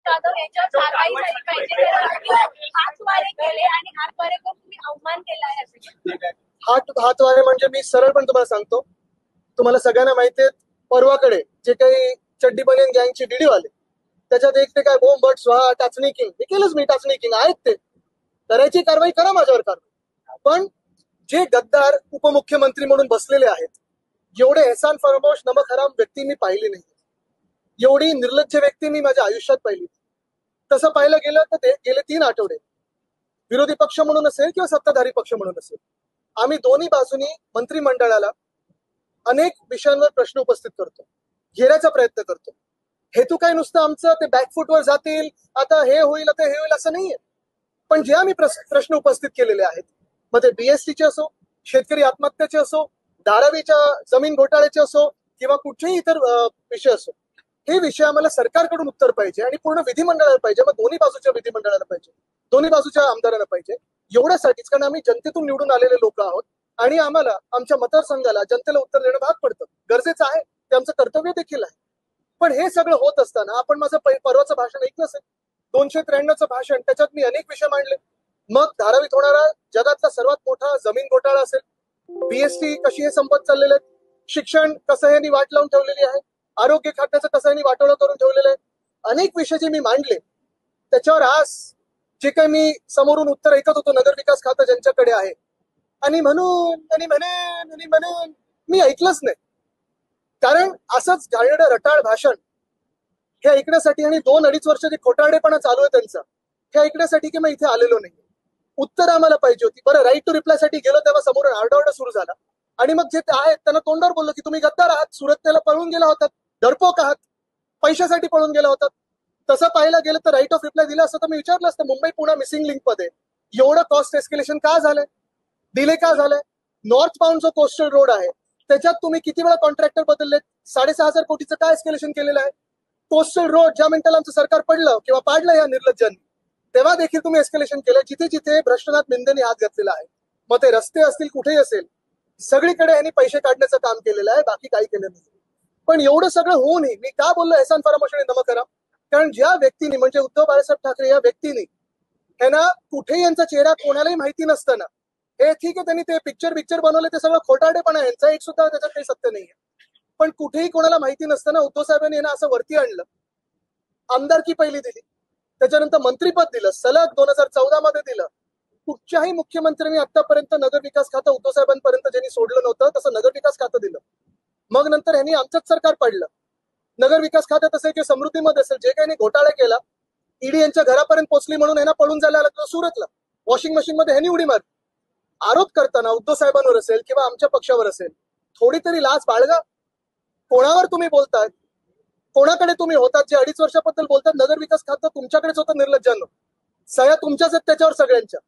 जाधव यांच्यावर कारवाई झाली पाहिजे, हातवारे केले आणि हातवारे करून तुम्ही अवमान केला आहे. हातवारे म्हणजे मी सरळ पण तुम्हाला सांगतो, तुम्हाला सगळ्यांना माहिती आहे, परवाकडे जे काही चड्डी बनियन गँगचे व्हिडिओ आले त्याच्यात एक ते काय बोंब बट स्वाहा टाचणी किंग, हे केलंच मी, टाचणी किंग आहेत ते, करायची कारवाई करा माझ्यावर कारवाई. पण जे गद्दार उपमुख्यमंत्री म्हणून बसलेले आहेत, एवढे एहसान फरामोश नमक हराम व्यक्ती मी पाहिली नाही, एवढी निर्लज्ज व्यक्ती मी माझ्या आयुष्यात पाहिली. तसं पाहिलं गेलं तर ते गेले 3 आठवडे विरोधी पक्ष म्हणून असेल किंवा सत्ताधारी पक्ष म्हणून असेल, आम्ही दोन्ही बाजूनी मंत्रिमंडळाला अनेक विषयांवर प्रश्न उपस्थित करतो, घेण्याचा प्रयत्न करतो. हेतू काय नुसतं आमचं ते बॅकफुटवर जातील, आता हे होईल आता हे होईल असं नाहीये. पण जे आम्ही प्रश्न उपस्थित केलेले आहेत, मग ते बीएसटीचे असो, शेतकरी आत्महत्याचे असो, धारावीच्या जमीन घोटाळ्याचे असो किंवा कुठलेही इतर विषय असो, हे विषय आम्हाला सरकारकडून उत्तर पाहिजे आणि पूर्ण विधिमंडळाला पाहिजे, मग दोन्ही बाजूच्या विधिमंडळाला पाहिजे, दोन्ही बाजूच्या आमदारांना पाहिजे. एवढ्यासाठीच, कारण आम्ही जनतेतून निवडून आलेले लोक आहोत आणि आम्हाला आमच्या मतदारसंघाला जनतेला उत्तर देणं भाग पडतं, गरजेचं आहे, ते आमचं कर्तव्य देखील आहे. पण हे सगळं होत असताना आपण माझं परवाचं भाषण ऐकलं असेल, 293चं भाषण, त्याच्यात मी अनेक विषय मांडले. मग धारावीत होणारा जगातला सर्वात मोठा जमीन घोटाळा असेल, बीएसटी कशी हे संपत चाललेले आहेत, शिक्षण कसं यांनी वाट लावून ठेवलेली आहे, आरोग्य खात्याचं कसं यांनी वाटोळं करून ठेवलेलं आहे, अनेक विषय जे मी मांडले त्याच्यावर आज जे काही मी समोरून उत्तर ऐकत होतो नगरविकास खातं ज्यांच्याकडे आहे, आणि म्हणून मी ऐकलंच नाही. कारण असंच घाणेरडं रटाळ भाषण हे ऐकण्यासाठी आणि 2-2.5 वर्ष जे खोटारडेपणा चालू आहे त्यांचा, हे ऐकण्यासाठी की मी इथे आलेलो नाही. उत्तर आम्हाला पाहिजे होती. बरं, राईट टू रिप्लाय साठी गेलो तेव्हा समोरून आरडाओरडा सुरू झाला आणि मग जे आहेत त्यांना तोंडावर बोललो की तुम्ही गद्दार आहात, सुरतेला पळून गेला होतात, डरपोक आहात, पैशासाठी पळून गेला होतात. तसं पाहायला गेलं तर राईट ऑफ रिप्लाय दिला असतं तर मी विचारलं असतं, मुंबई पुणे मिसिंग लिंक मध्ये एवढं कॉस्ट एस्केलेशन का झालंय, डिले का झालंय? नॉर्थ बाउंड जो कोस्टल रोड आहे त्याच्यात तुम्ही किती वेळा कॉन्ट्रॅक्टर बदलले, 6,500 कोटीचं काय एस्केलेशन केलेलं आहे? कोस्टल रोड ज्या मिनिटाला आमचं सरकार पडलं किंवा पाडलं या निर्लज्जांनी, तेव्हा देखील तुम्ही एस्केलेशन केलं. जिथे जिथे भ्रष्टनाथ निंदेने हात घातलेला आहे, मग ते रस्ते असतील कुठेही असेल, सगळीकडे यांनी पैसे काढण्याचं काम केलेलं आहे, बाकी काही केलं नाही. पण एवढं सगळं होऊनही मी का बोललो एहसान फरामोश आणि नमक हराम? कारण ज्या व्यक्तीने, म्हणजे उद्धव बाळासाहेब ठाकरे या व्यक्तीने, ह्यांना कुठेही यांचा चेहरा कोणालाही माहिती नसताना, हे ठीक आहे त्यांनी ते पिक्चर बनवले, ते सगळं खोटारडेपणा आहे, यांचा एक सुद्धा त्याच्यात काही सत्य नाहीये. पण कुठेही कोणाला माहिती नसताना उद्धव साहेबांनी यांना असं वरती आणलं, आमदारकी पहिली दिली, त्याच्यानंतर मंत्रीपद दिलं, सलग 2014 मध्ये दिलं. कुठच्याही मुख्यमंत्र्यांनी आतापर्यंत नगरविकास खातं उद्धव साहेबांपर्यंत ज्यांनी सोडलं नव्हतं तसं नगरविकास खातं दिलं. मग नंतर यांनी आमचंच सरकार पाडलं. नगरविकास खात्यात असेल किंवा समृद्धीमध्ये असेल, जे काही घोटाळा केला, ईडी यांच्या घरापर्यंत पोहोचली म्हणून यांना पळून जायला लागलं सुरतला, वॉशिंग मशीन मध्ये ह्यांनी उडी मारली. आरोप करताना उद्धव साहेबांवर असेल किंवा आमच्या पक्षावर असेल, थोडी तरी लाज बाळगा. कोणावर तुम्ही बोलताय, कोणाकडे तुम्ही होतात जे 2.5 वर्षाबद्दल बोलतात? नगरविकास खातं तुमच्याकडेच होतं निर्लज्जांनो, सह्या तुमच्याच आहेत त्याच्यावर सगळ्यांच्या.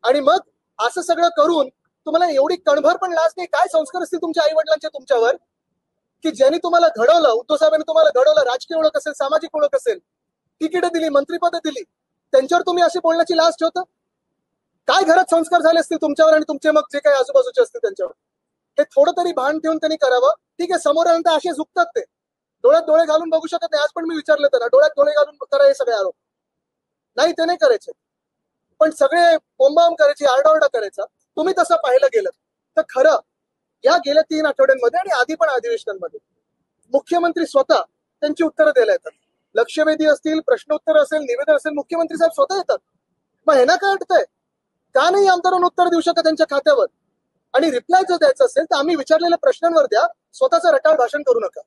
आणि मग असं सगळं करून तुम्हाला एवढी कणभर पण लाज नाही? काय संस्कार असतील तुमच्या आई वडिलांचे तुमच्यावर, की ज्यांनी तुम्हाला घडवलं, उद्धव साहेबांनी तुम्हाला घडवलं, राजकीय ओळख असेल, सामाजिक ओळख असेल, तिकीटं दिली, मंत्रिपदं दिली, त्यांच्यावर तुम्ही अशी बोलण्याची लाज ठेवता? काय घरात संस्कार झाले असतील तुमच्यावर आणि तुमचे मग जे काही आजूबाजूचे असतील त्यांच्यावर? हे थोडं तरी भान ठेवून त्यांनी करावं. ठीक आहे, समोर आल्यानंतर असे झुकतात, ते डोळ्यात डोळे घालून बघू शकत नाही. आज पण मी विचारलं त्यांना, डोळ्यात डोळे घालून करा हे सगळे आरोप? नाही, ते नाही करायचे. पण सगळे बोंबाबोंब करायची, आरडाओरडा करायचा. तुम्ही तसं पाहायला गेलं तर खरं या गेल्या 3 आठवड्यांमध्ये आणि आधी पण अधिवेशनांमध्ये मुख्यमंत्री स्वतः त्यांची उत्तरं द्यायला येतात. लक्षवेधी असतील, प्रश्नोत्तर असेल, निवेदन असेल, मुख्यमंत्री साहेब स्वतः येतात. मग ह्यांना काय अडतंय? का नाही आमदारांना उत्तर देऊ शकत त्यांच्या खात्यावर? आणि रिप्लाय जर द्यायचं असेल तर आम्ही विचारलेल्या प्रश्नांवर द्या, स्वतःचं रटाळ भाषण करू नका.